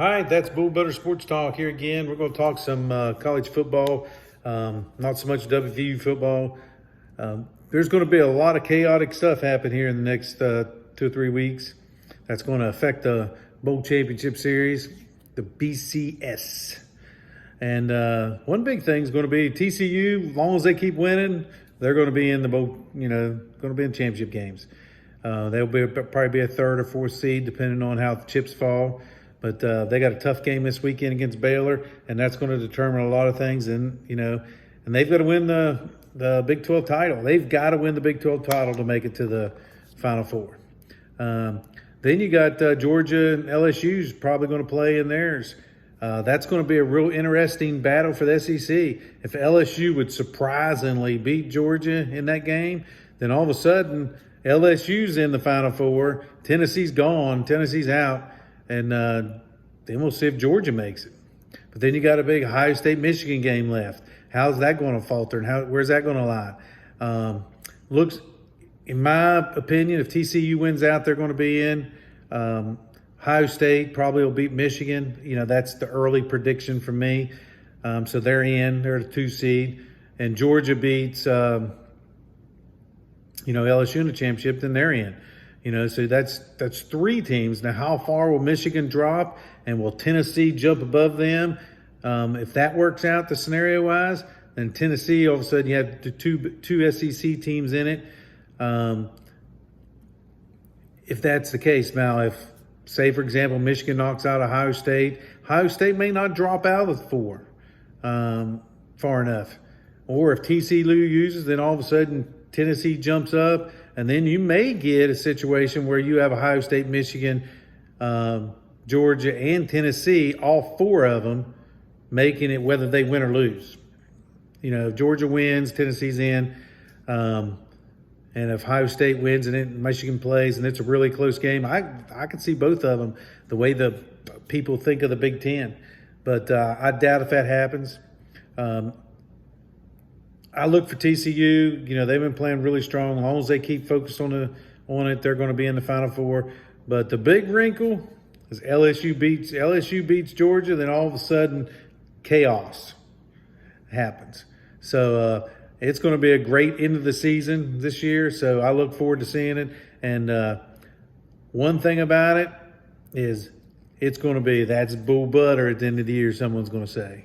All right, that's Bull Butter Sports Talk here again. We're going to talk some college football, not so much WVU football. There's going to be a lot of chaotic stuff happen here in the next 2 or 3 weeks. That's going to affect the Bowl Championship Series, the BCS. And one big thing is going to be TCU. As long as they keep winning, they're going to be in the bowl. Going to be in championship games. They'll probably be a 3rd or 4th seed, depending on how the chips fall. But they got a tough game this weekend against Baylor, and that's going to determine a lot of things. And and they've got to win the Big 12 title. They've got to win the Big 12 title to make it to the Final Four. Then you got Georgia and LSU's probably going to play in theirs. That's going to be a real interesting battle for the SEC. If LSU would surprisingly beat Georgia in that game, then all of a sudden LSU's in the Final Four. Tennessee's gone. Tennessee's out. And then we'll see if Georgia makes it. But then you got a big Ohio State-Michigan game left. How's that going to falter, and where's that going to lie? Looks, in my opinion, if TCU wins out, they're going to be in. Ohio State probably will beat Michigan. That's the early prediction for me. So they're in. They're the 2 seed. And Georgia beats, LSU in the championship, then they're in. So that's 3 teams. Now, how far will Michigan drop, and will Tennessee jump above them? If that works out, the scenario-wise, then Tennessee, all of a sudden, you have the two SEC teams in it. If that's the case, now, if, say, for example, Michigan knocks out Ohio State may not drop out of the 4 far enough. Or if TCU loses, then all of a sudden Tennessee jumps up. And then you may get a situation where you have Ohio State, Michigan, Georgia, and Tennessee, all 4 of them, making it whether they win or lose. If Georgia wins, Tennessee's in. And if Ohio State wins and then Michigan plays and it's a really close game, I can see both of them the way the people think of the Big Ten. But I doubt if that happens. I look for TCU. They've been playing really strong. As long as they keep focused on it, they're going to be in the Final Four. But the big wrinkle is LSU beats Georgia, then all of a sudden chaos happens. So it's going to be a great end of the season this year. So I look forward to seeing it. And one thing about it is it's going to be, that's bull butter at the end of the year, someone's going to say.